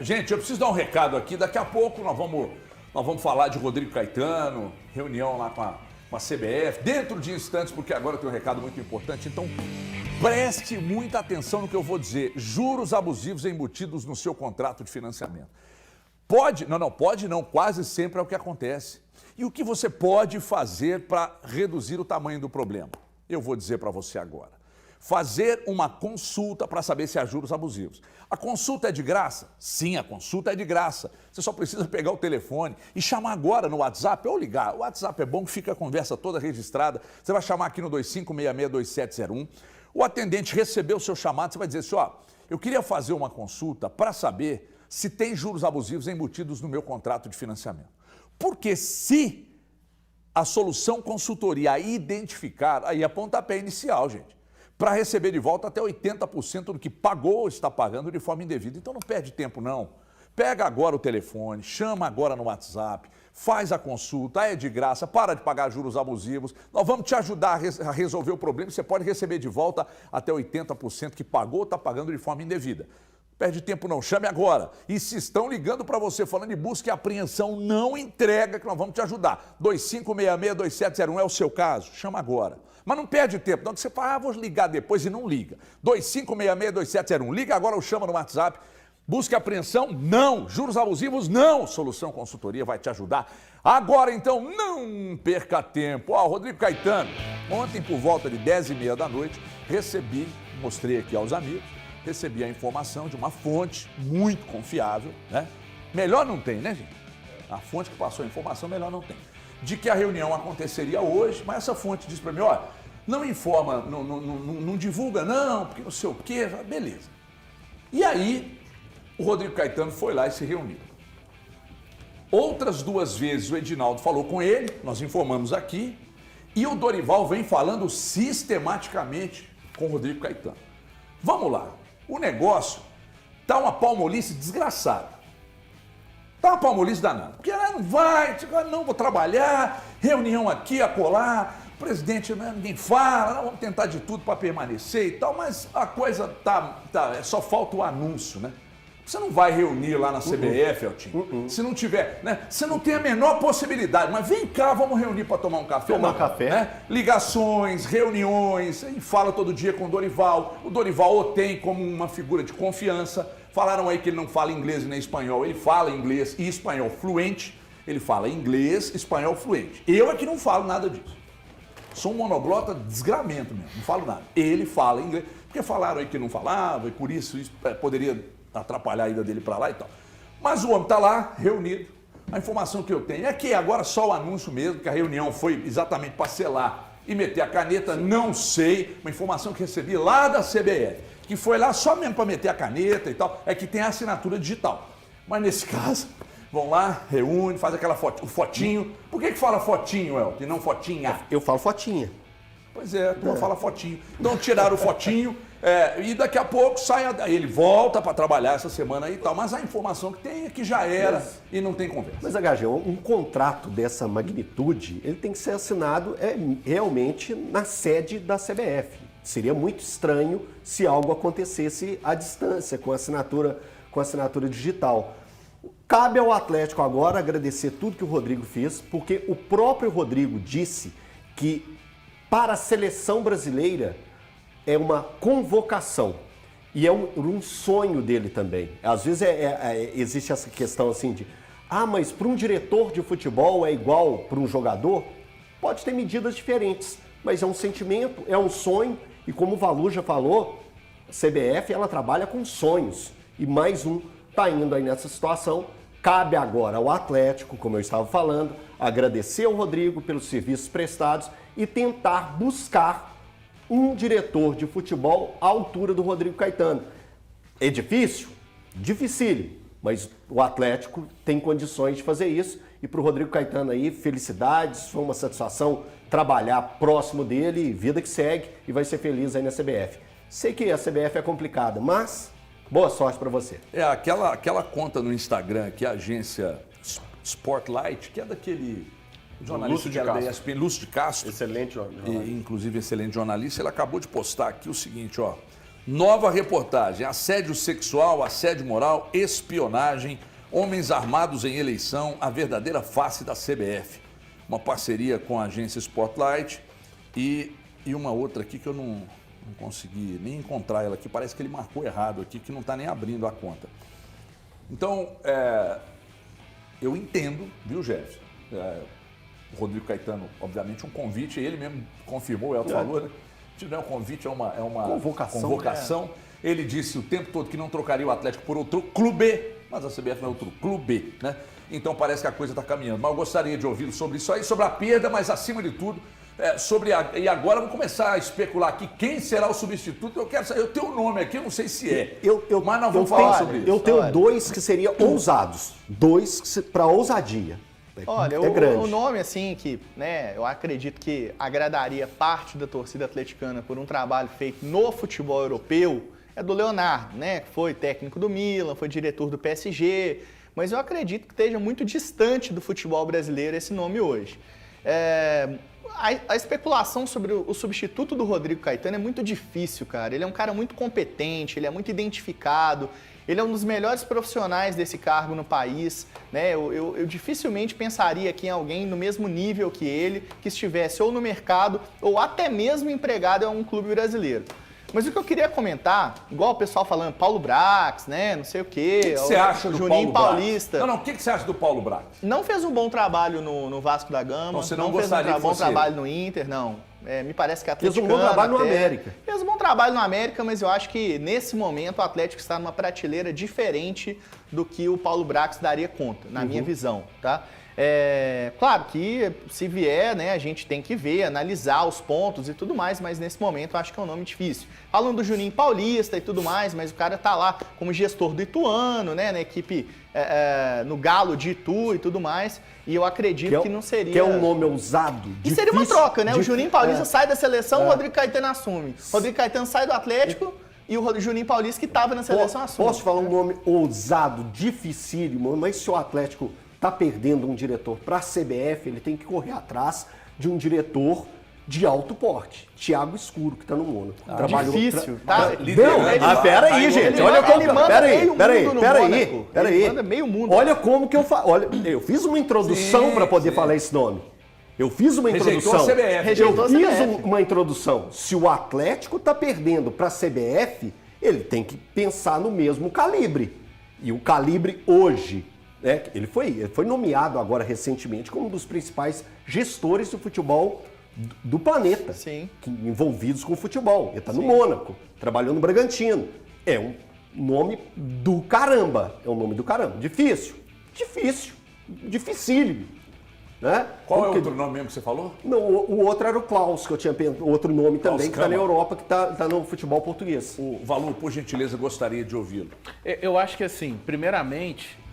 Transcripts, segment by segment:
Gente, eu preciso dar um recado aqui. Daqui a pouco nós vamos falar de Rodrigo Caetano, reunião lá com a CBF, dentro de instantes, porque agora tem um recado muito importante. Então, preste muita atenção no que eu vou dizer. Juros abusivos embutidos no seu contrato de financiamento. Pode não, quase sempre é o que acontece. E o que você pode fazer para reduzir o tamanho do problema? Eu vou dizer para você agora. Fazer uma consulta para saber se há juros abusivos. A consulta é de graça? Sim, a consulta é de graça. Você só precisa pegar o telefone e chamar agora no WhatsApp ou ligar. O WhatsApp é bom que fica a conversa toda registrada. Você vai chamar aqui no 25662701. O atendente recebeu o seu chamado, você vai dizer assim, eu queria fazer uma consulta para saber se tem juros abusivos embutidos no meu contrato de financiamento. Porque se a solução consultoria identificar, aí é pontapé inicial, gente, para receber de volta até 80% do que pagou ou está pagando de forma indevida. Então não perde tempo não. Pega agora o telefone, chama agora no WhatsApp, faz a consulta, é de graça, para de pagar juros abusivos. Nós vamos te ajudar a resolver o problema. Você pode receber de volta até 80% que pagou ou está pagando de forma indevida. Perde tempo não, chame agora. E se estão ligando para você falando de busca e apreensão, não entrega que nós vamos te ajudar. 25662701 é o seu caso, chama agora. Mas não perde tempo, não que você fala, vou ligar depois e não liga. 25662701, liga agora ou chama no WhatsApp. Busca e apreensão, não. Juros abusivos, não. Solução Consultoria vai te ajudar. Agora então, não perca tempo. Rodrigo Caetano, ontem por volta de 10h30 da noite, mostrei aqui aos amigos, recebi a informação de uma fonte muito confiável, né? Melhor não tem, né, gente? A fonte que passou a informação, melhor não tem. De que a reunião aconteceria hoje, mas essa fonte disse para mim, não informa, não divulga não, porque não sei o quê, beleza. E aí, o Rodrigo Caetano foi lá e se reuniu. Outras 2 vezes o Edinaldo falou com ele, nós informamos aqui, e o Dorival vem falando sistematicamente com o Rodrigo Caetano. Vamos lá. O negócio tá uma palmolice desgraçada. Tá uma palmolice danada. Porque não vai, não vou trabalhar, reunião aqui, acolá, presidente, ninguém fala, vamos tentar de tudo para permanecer e tal, mas a coisa só falta o anúncio, né? Você não vai reunir lá na CBF, Eltinho, se não tiver, né? Você não tem a menor possibilidade, mas vem cá, vamos reunir para tomar um café. Tomar café. Né? Ligações, reuniões, e fala todo dia com o Dorival o tem como uma figura de confiança. Falaram aí que ele não fala inglês nem espanhol, ele fala inglês e espanhol fluente, ele fala inglês, espanhol fluente. Eu é que não falo nada disso. Sou um monoglota de desgramento mesmo, não falo nada. Ele fala inglês, porque falaram aí que não falava e por isso poderia atrapalhar a ida dele para lá e tal. Mas o homem está lá, reunido. A informação que eu tenho é que agora só o anúncio mesmo, que a reunião foi exatamente para selar e meter a caneta, não sei. Uma informação que recebi lá da CBF, que foi lá só mesmo para meter a caneta e tal, é que tem a assinatura digital. Mas nesse caso, vão lá, reúne, faz aquela fotinho. Por que fala fotinho, El, e não fotinha? Eu falo fotinha. Pois é, tu fala fotinho. Então tiraram o fotinho e daqui a pouco ele volta para trabalhar essa semana aí e tal. Mas a informação que tem é que já era e não tem conversa. Mas, HG, um contrato dessa magnitude, ele tem que ser assinado realmente na sede da CBF. Seria muito estranho se algo acontecesse à distância, com assinatura digital. Cabe ao Atlético agora agradecer tudo que o Rodrigo fez, porque o próprio Rodrigo disse que para a seleção brasileira é uma convocação e é um sonho dele também. Às vezes existe essa questão assim de mas para um diretor de futebol é igual para um jogador? Pode ter medidas diferentes, mas é um sentimento, é um sonho e como o Valu já falou, a CBF ela trabalha com sonhos e mais um está indo aí nessa situação. Cabe agora ao Atlético, como eu estava falando, agradecer ao Rodrigo pelos serviços prestados e tentar buscar um diretor de futebol à altura do Rodrigo Caetano. É difícil? Dificílimo, mas o Atlético tem condições de fazer isso. E para o Rodrigo Caetano aí, felicidades, foi uma satisfação trabalhar próximo dele, vida que segue e vai ser feliz aí na CBF. Sei que a CBF é complicada, mas boa sorte para você. Aquela conta no Instagram que é a agência Spotlight, que é daquele jornalista da ESPN, Lúcio de Castro. Excelente jornalista. Inclusive excelente jornalista. Ele acabou de postar aqui o seguinte, Nova reportagem: assédio sexual, assédio moral, espionagem, homens armados em eleição, a verdadeira face da CBF. Uma parceria com a agência Spotlight e uma outra aqui que eu não consegui nem encontrar ela aqui. Parece que ele marcou errado aqui, que não está nem abrindo a conta. Então, eu entendo, viu, Jefferson? O Rodrigo Caetano, obviamente, um convite, ele mesmo confirmou, o Elton falou, né? Não é um convite, é uma convocação. Ele disse o tempo todo que não trocaria o Atlético por outro clube, mas a CBF não é outro clube, né? Então parece que a coisa está caminhando. Mas eu gostaria de ouvi-lo sobre isso aí, sobre a perda, mas acima de tudo, e agora vamos começar a especular aqui quem será o substituto. Eu quero saber, eu tenho um nome aqui, eu não sei se é, mas nós vamos falar sobre isso. Eu tenho dois que seriam ousados, dois para ousadia. Olha, o nome, assim, que né, eu acredito que agradaria parte da torcida atleticana por um trabalho feito no futebol europeu, é do Leonardo, né? Que foi técnico do Milan, foi diretor do PSG, mas eu acredito que esteja muito distante do futebol brasileiro esse nome hoje. A especulação sobre o substituto do Rodrigo Caetano é muito difícil, cara. Ele é um cara muito competente, ele é muito identificado, ele é um dos melhores profissionais desse cargo no país, né? Eu dificilmente pensaria aqui em alguém no mesmo nível que ele, que estivesse ou no mercado ou até mesmo empregado em um clube brasileiro. Mas o que eu queria comentar, igual o pessoal falando, Paulo Brax, né, não sei o quê. O que você acha do Juninho Paulo Paulista. Brax? Não, o que você acha do Paulo Brax? Não fez um bom trabalho no Vasco da Gama, não fez um bom trabalho no Inter, não. Me parece que a Atlético fez um bom trabalho no América. Fez um bom trabalho no América, mas eu acho que nesse momento o Atlético está numa prateleira diferente do que o Paulo Brax daria conta, na minha visão, tá? Claro que se vier, né, a gente tem que ver, analisar os pontos e tudo mais, mas nesse momento eu acho que é um nome difícil. Falando do Juninho Paulista e tudo mais, mas o cara tá lá como gestor do Ituano, né, na equipe, no Galo de Itu e tudo mais, e eu acredito que não seria... Que é um nome ousado, E seria uma troca, né? O Juninho Paulista sai da seleção, o Rodrigo Caetano assume. O Rodrigo Caetano sai do Atlético e o Juninho Paulista, que estava na seleção, assume. Posso falar um nome ousado, dificílimo, mas se o Atlético está perdendo um diretor para a CBF, ele tem que correr atrás de um diretor de alto porte. Thiago Escuro, que está no Mônaco. Difícil, tá? Não, pera aí, gente. Olha como... Pera aí. Manda meio mundo. Olha como que eu falo. Olha, eu fiz uma introdução para poder falar esse nome. Eu fiz uma introdução. Rejeitou a CBF. Eu fiz uma introdução. Se o Atlético está perdendo para a CBF, ele tem que pensar no mesmo calibre. E o calibre hoje... Ele foi nomeado agora recentemente como um dos principais gestores do futebol do planeta. Sim. Envolvidos com o futebol. Ele está no Mônaco, trabalhou no Bragantino. É um nome do caramba. É um nome do caramba. Difícil. Dificílimo. Né? Qual é o outro nome mesmo que você falou? Não, o outro era o Klaus, que eu tinha pensado. Outro nome Klaus também, que está na Europa, que está no futebol português. O Valu, por gentileza, gostaria de ouvi-lo. Eu acho que, assim, primeiramente...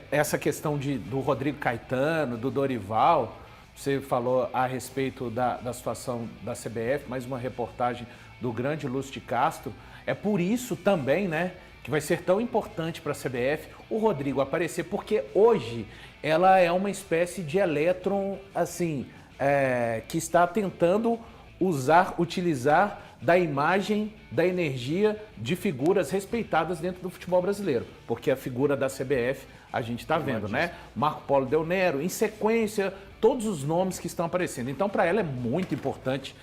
essa questão do Rodrigo Caetano, do Dorival, você falou a respeito da situação da CBF, mais uma reportagem do grande Lúcio de Castro. É por isso também, né, que vai ser tão importante para a CBF o Rodrigo aparecer, porque hoje ela é uma espécie de elétron, assim, que está tentando utilizar da imagem, da energia de figuras respeitadas dentro do futebol brasileiro. Porque a figura da CBF, a gente está vendo, né? Marco Polo Del Nero, em sequência, todos os nomes que estão aparecendo. Então, para ela é muito importante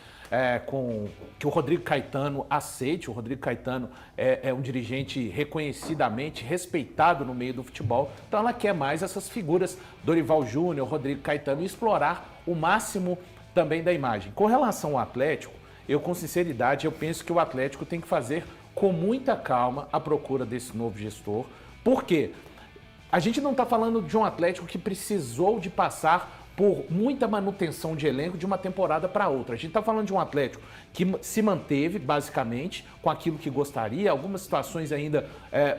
que o Rodrigo Caetano aceite. O Rodrigo Caetano é um dirigente reconhecidamente respeitado no meio do futebol. Então, ela quer mais essas figuras, Dorival Júnior, Rodrigo Caetano, e explorar o máximo também da imagem. Com relação ao Atlético, eu, com sinceridade, eu penso que o Atlético tem que fazer com muita calma a procura desse novo gestor. Por quê? A gente não está falando de um Atlético que precisou de passar por muita manutenção de elenco de uma temporada para outra. A gente está falando de um Atlético que se manteve, basicamente, com aquilo que gostaria, algumas situações ainda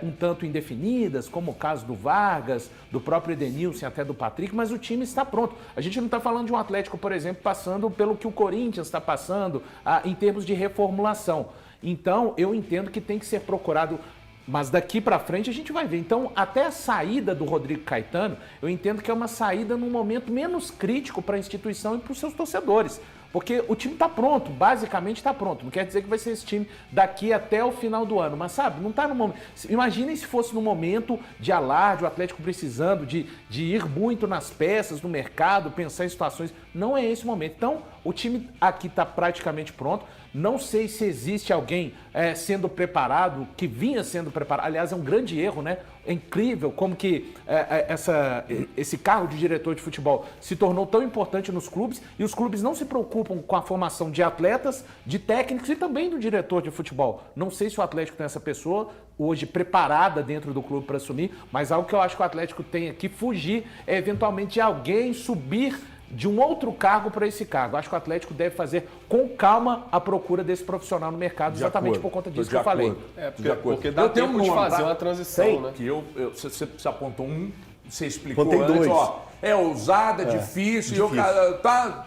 um tanto indefinidas, como o caso do Vargas, do próprio Edenilson, até do Patrick, mas o time está pronto. A gente não está falando de um Atlético, por exemplo, passando pelo que o Corinthians está passando em termos de reformulação. Então, eu entendo que tem que ser procurado. Mas daqui para frente a gente vai ver. Então, até a saída do Rodrigo Caetano, eu entendo que é uma saída num momento menos crítico para a instituição e para os seus torcedores. Porque o time está pronto, basicamente está pronto. Não quer dizer que vai ser esse time daqui até o final do ano, mas sabe, não está no momento. Imaginem se fosse no momento de alarde, o Atlético precisando de ir muito nas peças, no mercado, pensar em situações. Não é esse o momento. Então, o time aqui está praticamente pronto. Não sei se existe alguém sendo preparado, que vinha sendo preparado. Aliás, é um grande erro, né? É incrível como que esse cargo de diretor de futebol se tornou tão importante nos clubes e os clubes não se preocupam com a formação de atletas, de técnicos e também do diretor de futebol. Não sei se o Atlético tem essa pessoa hoje preparada dentro do clube para assumir, mas algo que eu acho que o Atlético tem que fugir é eventualmente de alguém subir de um outro cargo para esse cargo. Acho que o Atlético deve fazer com calma a procura desse profissional no mercado, exatamente por conta disso que eu falei. Porque dá tempo de fazer uma transição, né? Que você apontou um, você explicou Contei antes, dois. ó, é ousado, é difícil. E o cara,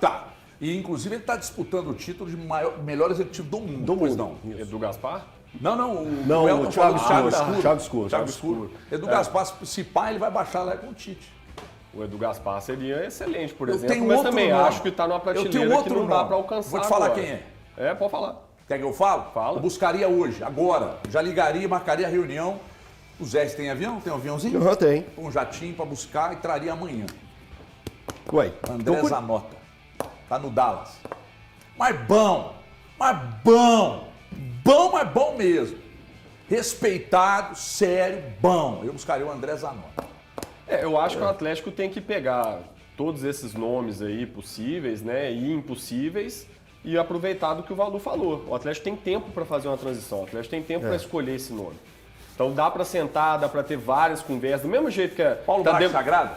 tá. E inclusive ele está disputando o título de melhor executivo do mundo. Pois não. Edu Gaspar? Não, Não, o Elton o Thiago falou do Escuro. Thiago Escuro. Edu Gaspar, se pá, ele vai baixar lá com o Tite. O Edu Gaspar seria excelente, por Eu exemplo, tenho mas outro também nome. acho que está numa Eu tenho prateleira que outro não dá nome. para alcançar. Vou te falar agora. quem é. É, pode falar. Quer que eu falo? Fala. Eu buscaria hoje, agora. Já ligaria, marcaria a reunião. O Zé tem avião? Tem um aviãozinho? Eu tenho. Um jatinho para buscar e traria amanhã. Ué, André então, Zanota. Tá no Dallas. Mas bom. Bom, mas bom mesmo. Respeitado, sério, bom. Eu buscaria o André Zanota. Eu acho que o Atlético tem que pegar todos esses nomes aí possíveis, né, e impossíveis e aproveitar do que o Valu falou. O Atlético tem tempo para fazer uma transição, o Atlético tem tempo para escolher esse nome. Então dá para sentar, dá para ter várias conversas, do mesmo jeito que Paulo Braga Sagrado?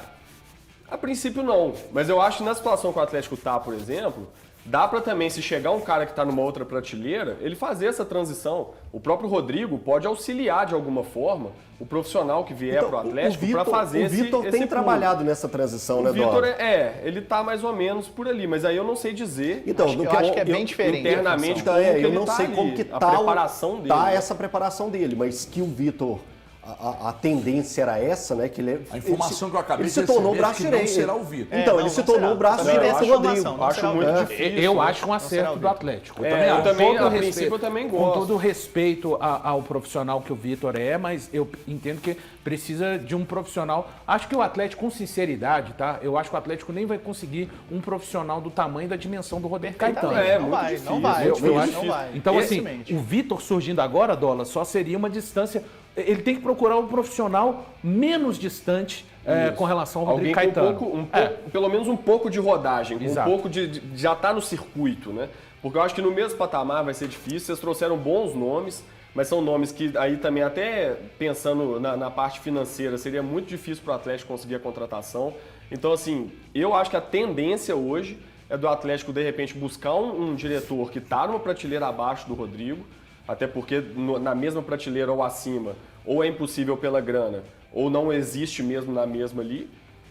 A princípio não, mas eu acho que na situação que o Atlético tá, por exemplo, dá para também, se chegar um cara que está numa outra prateleira, ele fazer essa transição. O próprio Rodrigo pode auxiliar de alguma forma o profissional que vier para o Atlético para fazer esse O Vitor tem pulo. trabalhado nessa transição, né, O Vitor Dora? ele tá mais ou menos por ali, mas aí eu não sei dizer Então, Eu acho que é bem diferente. internamente Então, como que eu ele não tá sei ali, como que a tá, preparação dele. tá né? essa preparação dele, mas que o Vitor, a tendência era essa, né? Que ele, A informação que eu acabei ele de se tornou o receber é braço que não direito. será o Vitor. Então, não, ele se não tornou será. o braço Também direito acho do Rodrigo. informação, não Acho será o muito Vitor. difícil. Eu né? acho um será acerto o do Vitor. Atlético. Eu também, todo a princípio, eu também Com gosto. todo respeito ao profissional que o Vitor é, mas eu entendo que precisa de um profissional. Acho que o Atlético, com sinceridade, tá? Eu acho que o Atlético nem vai conseguir um profissional do tamanho e da dimensão do Rodrigo Caetano. É, não muito vai, difícil, não vai, muito eu acho difícil. que não vai. Então, assim, Dificilmente. o Vitor surgindo agora, Dola, só seria uma distância. Ele tem que procurar um profissional menos distante com relação ao Rodrigo Alguém com Caetano. pelo menos um pouco de rodagem, com Exato. um pouco de já estar no circuito, né? Porque eu acho que no mesmo patamar vai ser difícil. Vocês trouxeram bons nomes, mas são nomes que aí também, até pensando na parte financeira, seria muito difícil para o Atlético conseguir a contratação. Então, assim, eu acho que a tendência hoje é do Atlético, de repente, buscar um diretor que está numa prateleira abaixo do Rodrigo, até porque na mesma prateleira ou acima, ou é impossível pela grana, ou não existe mesmo na mesma ali.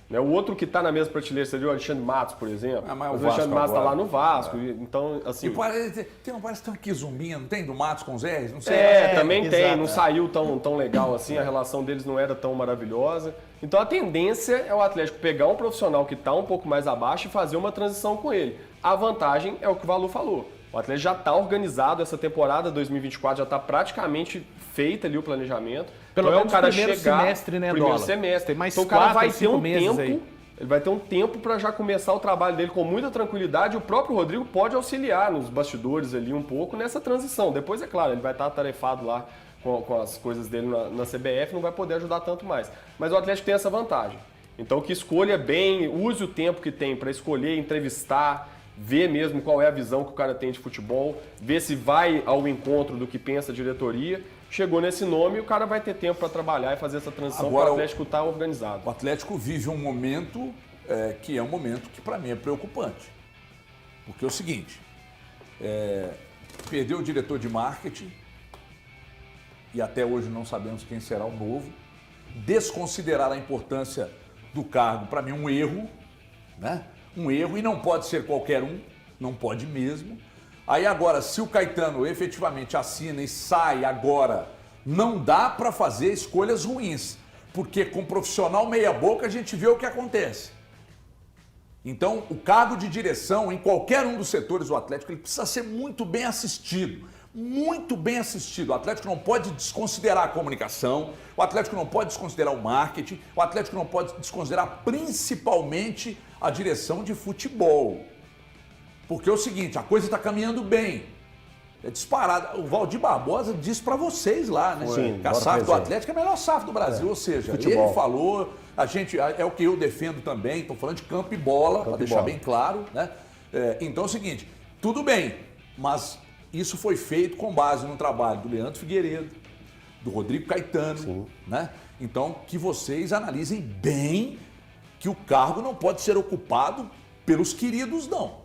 Né? O outro que está na mesma prateleira seria o Alexandre Matos, por exemplo. Mas o o Alexandre Vasco Matos está agora. lá no Vasco, então, assim... E parece que tem uma quizuminha, não tem? Do Matos com o Zé? Não sei. também tem, exato. não saiu tão legal assim, a relação deles não era tão maravilhosa. Então a tendência é o Atlético pegar um profissional que está um pouco mais abaixo e fazer uma transição com ele. A vantagem é o que o Valu falou. O Atlético já está organizado, essa temporada 2024 já está praticamente feita ali o planejamento. Pelo então menos é o cara primeiro chegar, semestre, né, primeiro Dola? semestre. Tem mais então o cara 4, vai ter 5 um meses tempo, aí. ele vai ter um tempo para já começar o trabalho dele com muita tranquilidade. E o próprio Rodrigo pode auxiliar nos bastidores ali um pouco nessa transição. Depois, é claro, ele vai estar atarefado lá com as coisas dele na CBF, não vai poder ajudar tanto mais. Mas o Atlético tem essa vantagem. Então que escolha bem, use o tempo que tem para escolher, entrevistar, ver mesmo qual é a visão que o cara tem de futebol, ver se vai ao encontro do que pensa a diretoria. Chegou nesse nome, o cara vai ter tempo para trabalhar e fazer essa transição para o Atlético estar organizado. O Atlético vive um momento que é um momento que para mim é preocupante. Porque é o seguinte, perdeu o diretor de marketing e até hoje não sabemos quem será o novo. Desconsiderar a importância do cargo, para mim, um erro, né? Um erro, e não pode ser qualquer um, não pode mesmo. Aí agora, se o Caetano efetivamente assina e sai agora, não dá para fazer escolhas ruins, porque com profissional meia boca a gente vê o que acontece. Então, o cargo de direção em qualquer um dos setores do Atlético, ele precisa ser muito bem assistido. Muito bem assistido. O Atlético não pode desconsiderar a comunicação, o Atlético não pode desconsiderar o marketing, o Atlético não pode desconsiderar principalmente a direção de futebol. Porque é o seguinte, a coisa está caminhando bem. É disparado. O Valdir Barbosa disse para vocês lá, né? Sim, que a SAF do Atlético é a melhor SAF do Brasil. Ou seja, futebol. ele falou, a gente, é o que eu defendo também, estou falando de campo e bola, para deixar bem claro, né? Então é o seguinte, tudo bem, mas isso foi feito com base no trabalho do Leandro Figueiredo, do Rodrigo Caetano, né? Então, que vocês analisem bem que o cargo não pode ser ocupado pelos queridos, não.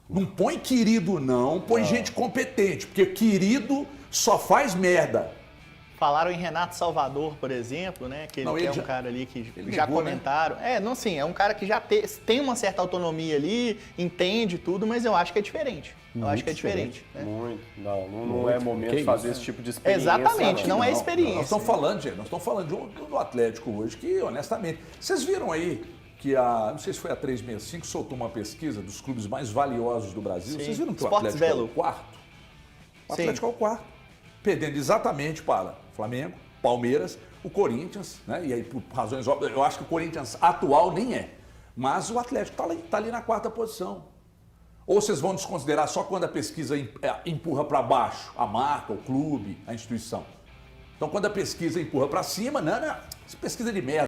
Não põe querido, não, põe gente competente, porque querido só faz merda. Falaram em Renato Salvador, por exemplo, né? Que ele é um cara ali que já negou, comentaram. Né? É um cara que já tem uma certa autonomia ali, entende tudo, mas eu acho que é diferente. Eu acho que é diferente. Né? Muito. Não é momento de fazer esse tipo de experiência. Exatamente, não é experiência. Nós estamos falando, gente, do Atlético hoje, que honestamente, vocês viram aí que não sei se foi a 365, soltou uma pesquisa dos clubes mais valiosos do Brasil. Sim. Vocês viram que o Atlético é o quarto? O Atlético é o quarto. Perdendo exatamente para Flamengo, Palmeiras, o Corinthians, né? E aí, por razões óbvias, eu acho que o Corinthians atual nem é. Mas o Atlético está ali na quarta posição. Ou vocês vão desconsiderar só quando a pesquisa empurra para baixo a marca, o clube, a instituição. Então, quando a pesquisa empurra para cima, não, essa pesquisa é de merda.